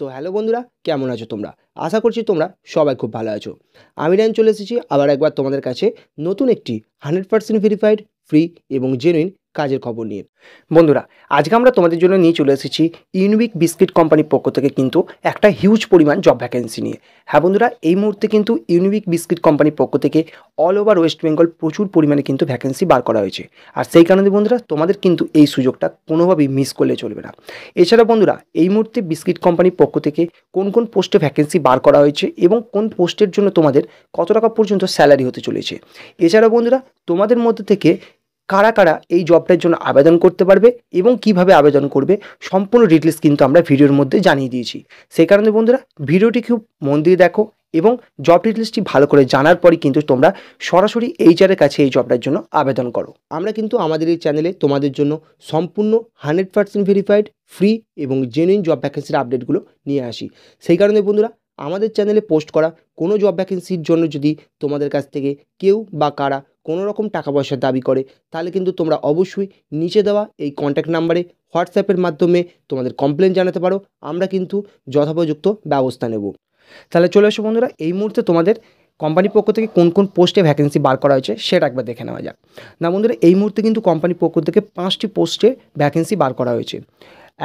তো হ্যালো বন্ধুরা, কেমন আছো তোমরা? আশা করছি তোমরা সবাই খুব ভালো আছো। আমি রায়ন চলে এসেছি আবার একবার তোমাদের কাছে নতুন একটি 100% ভেরিফাইড, ফ্রি এবং জেনুইন কাজের খবর নিয়ে। বন্ধুরা, আজকে আমরা তোমাদের জন্য নিয়ে চলে এসেছি ইউনিক বিস্কিট কোম্পানির পক্ষ থেকে কিন্তু একটা হিউজ পরিমাণ জব ভ্যাকেন্সি নিয়ে। হ্যাঁ বন্ধুরা, এই মুহূর্তে কিন্তু ইউনিক বিস্কিট কোম্পানির পক্ষ থেকে অল ওভার ওয়েস্ট বেঙ্গল প্রচুর পরিমাণে কিন্তু ভ্যাকেন্সি বার করা হয়েছে। আর সেই কারণে বন্ধুরা, তোমাদের কিন্তু এই সুযোগটা কোনোভাবেই মিস করলে চলবে না। এছাড়া বন্ধুরা, এই মুহূর্তে বিস্কিট কোম্পানির পক্ষ থেকে কোন কোন পোস্টে ভ্যাকেন্সি বার করা হয়েছে এবং কোন পোস্টের জন্য তোমাদের কত টাকা পর্যন্ত স্যালারি হতে চলেছে। এছাড়া বন্ধুরা, তোমাদের মধ্যে থেকে কারা কারা এই জবটার জন্য আবেদন করতে পারবে এবং কিভাবে আবেদন করবে সম্পূর্ণ ডিটেলস কিন্তু আমরা ভিডিওর মধ্যে জানিয়ে দিয়েছি। সেই কারণে বন্ধুরা, ভিডিওটি খুব মন দিয়ে দেখো এবং জব ডিটেলসটি ভালো করে জানার পরই কিন্তু তোমরা সরাসরি এইচআরের কাছে এই জবটার জন্য আবেদন করো। আমরা কিন্তু আমাদের এই চ্যানেলে তোমাদের জন্য সম্পূর্ণ 100% ভেরিফাইড, ফ্রি এবং জেনুইন জব ভ্যাকেন্সির আপডেটগুলো নিয়ে আসি। সেই কারণে বন্ধুরা, আমাদের চ্যানেলে পোস্ট করা কোনো জব ভ্যাকেন্সির জন্য যদি তোমাদের কাছ থেকে কেউ বা কারা কোনো রকম টাকা পয়সার দাবি করে, তাহলে কিন্তু তোমরা অবশ্যই নিচে দেওয়া এই কন্ট্যাক্ট নাম্বারে হোয়াটসঅ্যাপের মাধ্যমে তোমাদের কমপ্লেন জানাতে পারো। আমরা কিন্তু যথোপযুক্ত ব্যবস্থা নেব। তাহলে চলে এসো বন্ধুরা, এই মুহূর্তে তোমাদের কোম্পানির পক্ষ থেকে কোন কোন পোস্টে ভ্যাকেন্সি বার করা হয়েছে সেটা একবার দেখে নেওয়া যাক। না বন্ধুরা, এই মুহূর্তে কিন্তু কোম্পানির পক্ষ থেকে 5টি পোস্টে ভ্যাকেন্সি বার করা হয়েছে।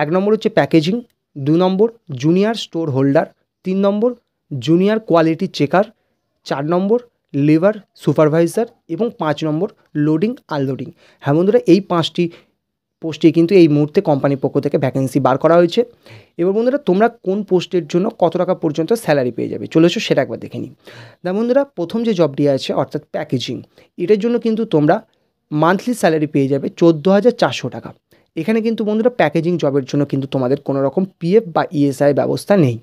1 নম্বর হচ্ছে প্যাকেজিং, 2 নম্বর জুনিয়র স্টোর হোল্ডার, 3 নম্বর জুনিয়র কোয়ালিটি চেকার, 4 নম্বর লেবার সুপারভাইজার এবং 5 নম্বর লোডিং আনলোডিং। হ্যাঁ বন্ধুরা, এই 5টি পোস্টে কিন্তু এই মুহূর্তে কোম্পানির পক্ষ থেকে ভ্যাকেন্সি বার করা হয়েছে। এবার বন্ধুরা, তোমরা কোন পোস্টের জন্য কত টাকা পর্যন্ত স্যালারি পেয়ে যাবে চলে এসো সেটা একবার দেখে নিই। না বন্ধুরা, প্রথম যে জবটি আছে অর্থাৎ প্যাকেজিং, এটার জন্য কিন্তু তোমরা মান্থলি স্যালারি পেয়ে যাবে 14,400 টাকা। এখানে কিন্তু বন্ধুরা, প্যাকেজিং জবের জন্য কিন্তু তোমাদের কোনো রকম পিএফ বা ইএসআই ব্যবস্থা নেই।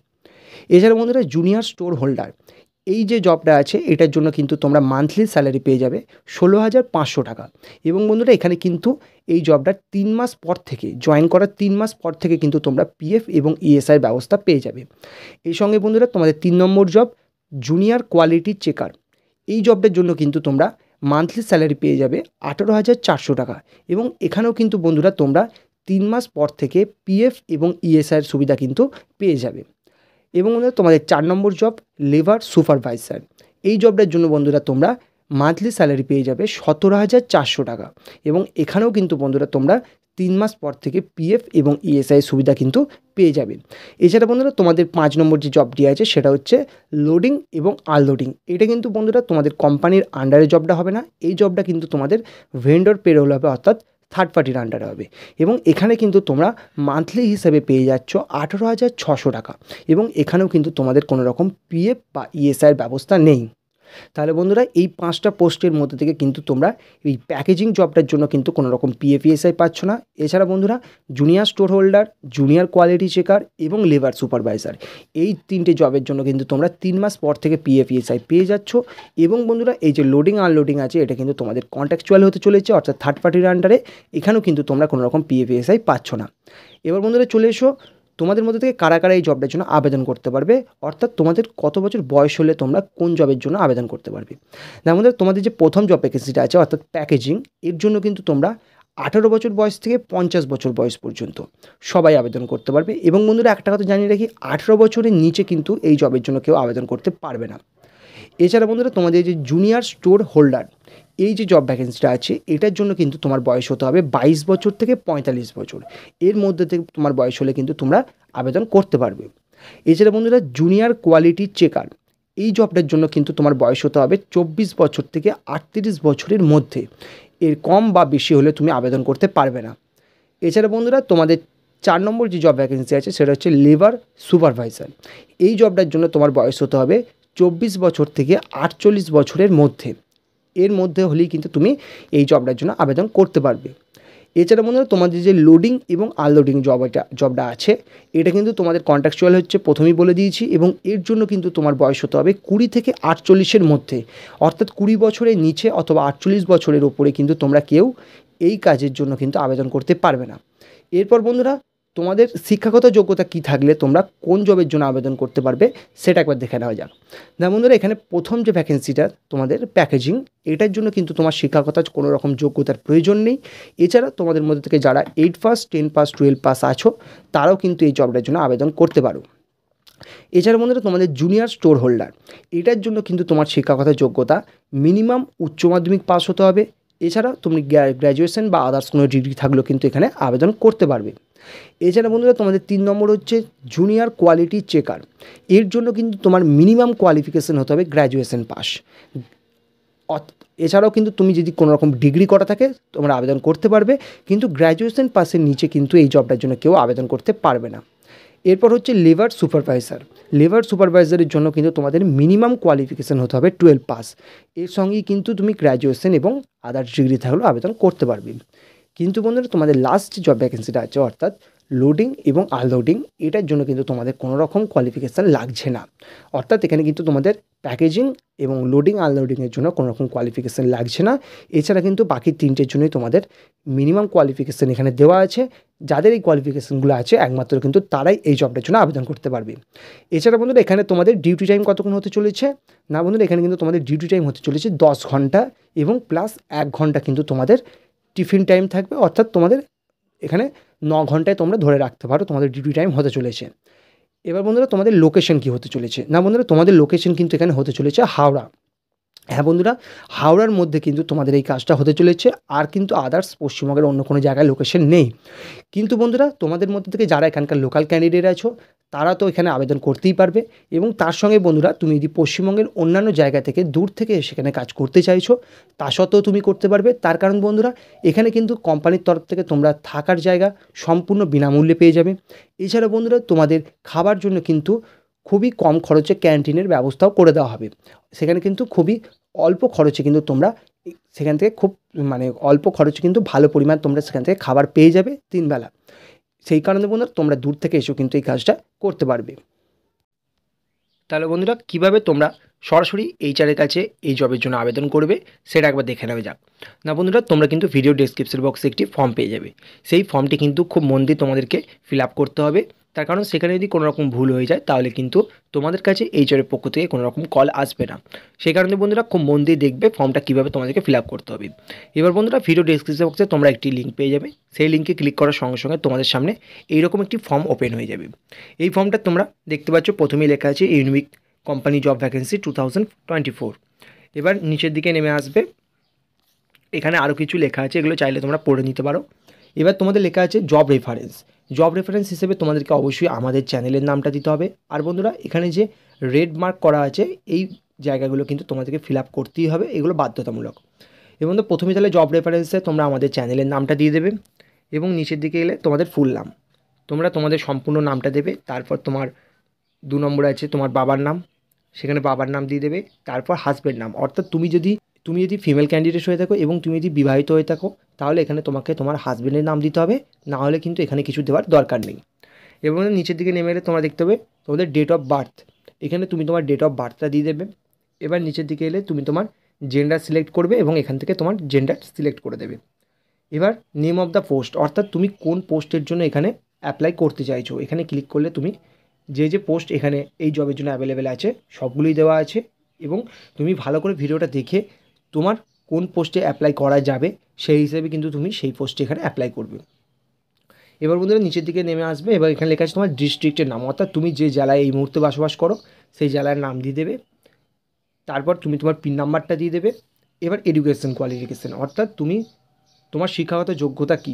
এছাড়া বন্ধুরা, জুনিয়র স্টোর হোল্ডার, এই যে জবটা আছে এটার জন্য কিন্তু তোমরা মান্থলি স্যালারি পেয়ে যাবে 16,500 টাকা। এবং বন্ধুরা, এখানে কিন্তু এই জবটা 3 মাস পর থেকে, জয়েন করার 3 মাস পর থেকে কিন্তু তোমরা পিএফ এবং ইএসআই ব্যবস্থা পেয়ে যাবে। এই সঙ্গে বন্ধুরা, তোমাদের 3 নম্বর জব জুনিয়র কোয়ালিটি চেকার, এই জবটার জন্য কিন্তু তোমরা মান্থলি স্যালারি পেয়ে যাবে 18,400 টাকা। এবং এখানেও কিন্তু বন্ধুরা, তোমরা 3 মাস পর থেকে পিএফ এবং ইএসআইয়ের সুবিধা কিন্তু পেয়ে যাবে। এবং বন্ধুরা, তোমাদের 4 নম্বর জব লেবার সুপারভাইজার, এই জবটার জন্য বন্ধুরা তোমরা মান্থলি স্যালারি পেয়ে যাবে 17,400 টাকা। এবং এখানেও কিন্তু বন্ধুরা তোমরা 3 মাস পর থেকে পিএফ এবং ইএসআই সুবিধা কিন্তু পেয়ে যাবে। এছাড়া বন্ধুরা, তোমাদের 5 নম্বর যে জবটি আছে সেটা হচ্ছে লোডিং এবং আনলোডিং। এটা কিন্তু বন্ধুরা তোমাদের কোম্পানির আন্ডারে জবটা হবে না, এই জবটা কিন্তু তোমাদের ভেন্ডর পেরোল হবে, অর্থাৎ থার্ড পার্টির আন্ডারে হবে। এবং এখানে কিন্তু তোমরা মান্থলি হিসাবে পেয়ে যাচ্ছ 18,600 টাকা। এবং এখানেও কিন্তু তোমাদের কোনো রকম পিএফ বা ইএসআইয়ের ব্যবস্থা নেই। তাহলে বন্ধুরা, এই 5টা পোস্টের মধ্যে থেকে কিন্তু তোমরা এই প্যাকেজিং জবটার জন্য কিন্তু কোনো রকম পিএফ ইএসআই পাচ্ছ না। এছাড়া বন্ধুরা, junior store holder, junior quality checker এবং লেবার সুপারভাইজার, এই 3টে জবের জন্য কিন্তু তোমরা 3 মাস পর থেকে পিএফ ইএসআই পেয়ে যাচ্ছ। এবং বন্ধুরা, এই যে লোডিং আনলোডিং আছে এটা কিন্তু তোমাদের কন্ট্রাকচুয়াল হতে চলেছে, অর্থাৎ থার্ড পার্টির আন্ডারে। এখানেও কিন্তু তোমরা কোনো রকম পিএফ ইএসআই পাচ্ছ না। এবার বন্ধুরা, চলে এসো তোমাদের মধ্যে থেকে কারা কারা এই জবটার জন্য আবেদন করতে পারবে, অর্থাৎ তোমাদের কত বছর বয়স হলে তোমরা কোন জবের জন্য আবেদন করতে পারবে। আমাদের তোমাদের যে প্রথম জব ভ্যাকেন্সিটা আছে অর্থাৎ প্যাকেজিং, এর জন্য কিন্তু তোমরা 18 বছর বয়স থেকে 50 বছর বয়স পর্যন্ত সবাই আবেদন করতে পারবে। এবং বন্ধুরা, একটা কথা জানিয়ে রাখি, 18 বছরের নিচে কিন্তু এই জবের জন্য কেউ আবেদন করতে পারবে না। এছাড়া বন্ধুরা, তোমাদের যে জুনিয়র স্টোর হোল্ডার, এই যে জব ভ্যাকেন্সিটা আছে এটার জন্য কিন্তু তোমার বয়স হতে হবে 22 বছর থেকে 45 বছর, এর মধ্যে থেকে তোমার বয়স হলে কিন্তু তোমরা আবেদন করতে পারবে। এছাড়া বন্ধুরা, জুনিয়র কোয়ালিটি চেকার, এই জবটার জন্য কিন্তু তোমার বয়স হতে হবে 24 বছর থেকে 38 বছরের মধ্যে, এর কম বা বেশি হলে তুমি আবেদন করতে পারবে না। এছাড়া বন্ধুরা, তোমাদের 4 নম্বর যে জব ভ্যাকেন্সি আছে সেটা হচ্ছে লেবার সুপারভাইজার, এই জবটার জন্য তোমার বয়স হতে হবে 24 বছর থেকে 48 বছরের মধ্যে, এর মধ্যে হলেই কিন্তু তুমি এই জবটার জন্য আবেদন করতে পারবে। এছাড়া বন্ধুরা, তোমাদের যে লোডিং এবং আনলোডিং জবটা আছে এটা কিন্তু তোমাদের কন্ট্রাকচুয়াল হচ্ছে, প্রথমেই বলে দিয়েছি। এবং এর জন্য কিন্তু তোমার বয়স হতে হবে 20 থেকে 48-এর মধ্যে, অর্থাৎ 20 বছরের নিচে অথবা 48 বছরের ওপরে কিন্তু তোমরা কেউ এই কাজের জন্য কিন্তু আবেদন করতে পারবে না। এরপর বন্ধুরা, তোমাদের শিক্ষাগত যোগ্যতা কী থাকলে তোমরা কোন জবের জন্য আবেদন করতে পারবে সেটা একবার দেখে নেওয়া যাক। না বন্ধুরা, এখানে প্রথম যে ভ্যাকেন্সিটা তোমাদের প্যাকেজিং, এটার জন্য কিন্তু তোমার শিক্ষাগত কোনো রকম যোগ্যতার প্রয়োজন নেই। এছাড়া তোমাদের মধ্যে থেকে যারা 8 পাস, 10 পাস, 12 পাস আছো তারাও কিন্তু এই জবটার জন্য আবেদন করতে পারো। এছাড়া বন্ধুরা তোমাদের জুনিয়র স্টোর হোল্ডার, এটার জন্য কিন্তু তোমার শিক্ষাগত যোগ্যতা মিনিমাম উচ্চ মাধ্যমিক পাস হতে হবে। এছাড়া তুমি গ্র্যাজুয়েশন বা আদার্স কোনো ডিগ্রি থাকলেও কিন্তু এখানে আবেদন করতে পারবে। এছাড়া বন্ধুরা তোমাদের 3 নম্বর হচ্ছে জুনিয়র কোয়ালিটি চেকার, এর জন্য কিন্তু তোমার মিনিমাম কোয়ালিফিকেশন হতে হবে গ্র্যাজুয়েশন পাস। এছাড়াও কিন্তু তুমি যদি কোনো রকম ডিগ্রি করা থাকে তোমরা আবেদন করতে পারবে, কিন্তু গ্র্যাজুয়েশন পাসের নিচে কিন্তু এই জবটার জন্য কেউ আবেদন করতে পারবে না। এরপর হচ্ছে লেবার সুপারভাইজার। লেবার সুপারভাইজারের জন্য কিন্তু তোমাদের মিনিমাম কোয়ালিফিকেশান হতে হবে 12 পাস। এর সঙ্গেই কিন্তু তুমি গ্র্যাজুয়েশন এবং আদার্স ডিগ্রি থাকলেও আবেদন করতে পারবে। কিন্তু বন্ধুরা তোমাদের লাস্ট জব ভ্যাকেন্সিটা আছে অর্থাৎ লোডিং এবং আনলোডিং, এটার জন্য কিন্তু তোমাদের কোনো রকম কোয়ালিফিকেশান লাগছে না। অর্থাৎ এখানে কিন্তু তোমাদের প্যাকেজিং এবং লোডিং আনলোডিংয়ের জন্য কোনো রকম কোয়ালিফিকেশান লাগছে না। এছাড়া কিন্তু বাকি 3টের জন্যই তোমাদের মিনিমাম কোয়ালিফিকেশান এখানে দেওয়া আছে। যাদের এই কোয়ালিফিকেশানগুলো আছে একমাত্র কিন্তু তারাই এই জবটার জন্য আবেদন করতে পারবে। এছাড়া বন্ধুরা এখানে তোমাদের ডিউটি টাইম কতক্ষণ হতে চলেছে না বন্ধুরা, এখানে কিন্তু তোমাদের ডিউটি টাইম হতে চলেছে 10 ঘন্টা এবং প্লাস 1 ঘন্টা কিন্তু তোমাদের টিফিন টাইম থাকবে। অর্থাৎ তোমাদের এখানে 9 ঘন্টায় তোমরা ধরে রাখতে পারো তোমাদের ডিউটি টাইম হতে চলেছে। এবার বন্ধুরা তোমাদের লোকেশন কী হতে চলেছে না বন্ধুরা, তোমাদের লোকেশন কিন্তু এখানে হতে চলেছে হাওড়া। হ্যাঁ বন্ধুরা, হাওড়ার মধ্যে কিন্তু তোমাদের এই কাজটা হতে চলেছে, আর কিন্তু আদার্স পশ্চিমবঙ্গের অন্য কোনো জায়গায় লোকেশন নেই। কিন্তু বন্ধুরা তোমাদের মধ্যে থেকে যারা এখানকার লোকাল ক্যান্ডিডেট আছো তারা তো এখানে আবেদন করতেই পারবে, এবং তার সঙ্গে বন্ধুরা তুমি যদি পশ্চিমবঙ্গের অন্যান্য জায়গা থেকে দূর থেকে সেখানে কাজ করতে চাইছো তা সত্ত্বেও তুমি করতে পারবে। তার কারণ বন্ধুরা এখানে কিন্তু কোম্পানির তরফ থেকে তোমরা থাকার জায়গা সম্পূর্ণ বিনামূল্যে পেয়ে যাবে। এছাড়া বন্ধুরা তোমাদের খাবার জন্য কিন্তু খুবই কম খরচে ক্যান্টিনের ব্যবস্থাও করে দেওয়া হবে। সেখানে কিন্তু খুবই অল্প খরচে কিন্তু তোমরা সেখান থেকে অল্প খরচে কিন্তু ভালো পরিমাণ তোমরা সেখান থেকে খাবার পেয়ে যাবে 3 বেলা। সেই কারণে বন্ধুরা তোমরা দূর থেকে এসেও কিন্তু এই কাজটা করতে পারবে। তাহলে বন্ধুরা কীভাবে তোমরা সরাসরি এইচআরের কাছে এই জবের জন্য আবেদন করবে সেটা একবার দেখে নেওয়া যাক। না বন্ধুরা তোমরা কিন্তু ভিডিও ডেসক্রিপশন বক্সে একটি ফর্ম পেয়ে যাবে। সেই ফর্মটি কিন্তু খুব মন দিয়ে তোমাদেরকে ফিল আপ করতে হবে। তার কারণ সেখানে যদি কোনো রকম ভুল হয়ে যায় তাহলে কিন্তু তোমাদের কাছে এইচআরের পক্ষ থেকে কোনো রকম কল আসবে না। সেই কারণে বন্ধুরা খুব মন দিয়ে দেখবে ফর্মটা কীভাবে তোমাদেরকে ফিল আপ করতে হবে। এবার বন্ধুরা ভিডিও ডেসক্রিপশন বক্সে তোমরা একটি লিঙ্ক পেয়ে যাবে, সেই লিঙ্কে ক্লিক করার সঙ্গে সঙ্গে তোমাদের সামনে এইরকম একটি ফর্ম ওপেন হয়ে যাবে। এই ফর্মটা তোমরা দেখতে পাচ্ছ প্রথমেই লেখা আছে ইউনিক কোম্পানি জব ভ্যাকেন্সি 2024। এবার নিচের দিকে নেমে আসবে, এখানে আরও কিছু লেখা আছে, এগুলো চাইলে তোমরা পড়ে নিতে পারো। এবার তোমাদের লেখা আছে জব রেফারেন্স। জব রেফারেন্স হিসেবে তোমাদেরকে অবশ্যই আমাদের চ্যানেলের নামটা দিতে হবে। আর বন্ধুরা এখানে যে রেড মার্ক করা আছে এই জায়গাগুলো কিন্তু তোমাদেরকে ফিল আপ করতেই হবে, এগুলো বাধ্যতামূলক। এবং তো প্রথমে তাহলে জব রেফারেন্সে তোমরা আমাদের চ্যানেলের নামটা দিয়ে দেবে, এবং নিচের দিকে এলে তোমাদের ফুল নাম, তোমরা তোমাদের সম্পূর্ণ নামটা দেবে। তারপর তোমার 2 নম্বরে আছে তোমার বাবার নাম, সেখানে বাবার নাম দিয়ে দেবে। তারপর হাজব্যান্ড নাম, অর্থাৎ তুমি যদি ফিমেল ক্যান্ডিডেট হয়ে থাকো এবং তুমি যদি বিবাহিত হয়ে থাকো তাহলে এখানে তোমাকে তোমার হাজব্যান্ডের নাম দিতে হবে, না হলে কিন্তু এখানে কিছু দেওয়ার দরকার নেই। এবং নিচের দিকে নেমে এলে তোমরা দেখতে হবে তোমাদের ডেট অফ বার্থ, এখানে তুমি তোমার ডেট অফ বার্থটা দিয়ে দেবে। এবার নিচের দিকে এলে তুমি তোমার জেন্ডার সিলেক্ট করবে এবং এখান থেকে তোমার জেন্ডার সিলেক্ট করে দেবে। এবার নেম অফ দ্য পোস্ট, অর্থাৎ তুমি কোন পোস্টের জন্য এখানে অ্যাপ্লাই করতে চাইছো, এখানে ক্লিক করলে তুমি যে পোস্ট এখানে এই জবের জন্য অ্যাভেলেবেল আছে সবগুলোই দেওয়া আছে, এবং তুমি ভালো করে ভিডিওটা দেখে তোমার কোন পোস্টে অ্যাপ্লাই করা যাবে সেই হিসেবে কিন্তু তুমি সেই পোস্টে এখানে অ্যাপ্লাই করবে। এবার বন্ধুরা নিচের দিকে নেমে আসবে, এবার এখানে লেখা আছে তোমার ডিস্ট্রিক্টের নাম, অর্থাৎ তুমি যে জেলায় এই মুহূর্তে বসবাস করো সেই জেলার নাম দিয়ে দেবে। তারপর তুমি তোমার পিন নাম্বারটা দিয়ে দেবে। এবার এডুকেশন কোয়ালিফিকেশান, অর্থাৎ তুমি তোমার শিক্ষাগত যোগ্যতা কী,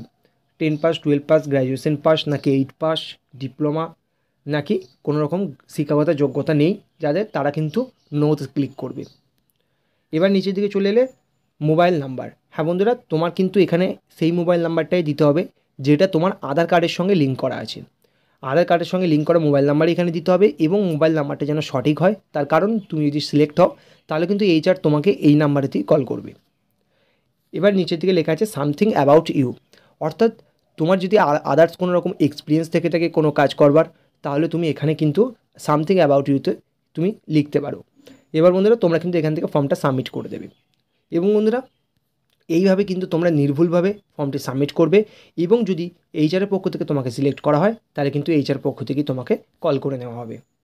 10 পাস, 12 পাস, গ্র্যাজুয়েশন পাস, নাকি 8 পাস, ডিপ্লোমা, নাকি কোনো রকম শিক্ষাগত যোগ্যতা নেই যাদের, তারা কিন্তু নোতে ক্লিক করবে। এবার নিচের দিকে চলে এলে মোবাইল নাম্বার, হ্যাঁ বন্ধুরা তোমার কিন্তু এখানে সেই মোবাইল নাম্বারটাই দিতে হবে যেটা তোমার আধার কার্ডের সঙ্গে লিঙ্ক করা আছে। আধার কার্ডের সঙ্গে লিঙ্ক করা মোবাইল নাম্বারই এখানে দিতে হবে, এবং মোবাইল নাম্বারটা যেন সঠিক হয়। তার কারণ তুমি যদি সিলেক্ট হও তাহলে কিন্তু এইচআর তোমাকে এই নাম্বারেতেই কল করবে। এবার নিচের দিকে লেখা আছে সামথিং অ্যাবাউট ইউ, অর্থাৎ তোমার যদি আদার্স কোনো রকম এক্সপিরিয়েন্স থেকে থাকে কোনো কাজ করবার তাহলে তুমি এখানে কিন্তু সামথিং অ্যাবাউট ইউতে তুমি লিখতে পারো। এবার বন্ধুরা তোমরা কিন্তু এখান থেকে ফর্মটা সাবমিট করে দেবে, এবং বন্ধুরা এইভাবে কিন্তু তোমরা নির্ভুলভাবে ফর্মটি সাবমিট করবে। এবং যদি এইচআরের পক্ষ থেকে তোমাকে সিলেক্ট করা হয় তাহলে কিন্তু এইচআর পক্ষ থেকেই তোমাকে কল করে নেওয়া হবে।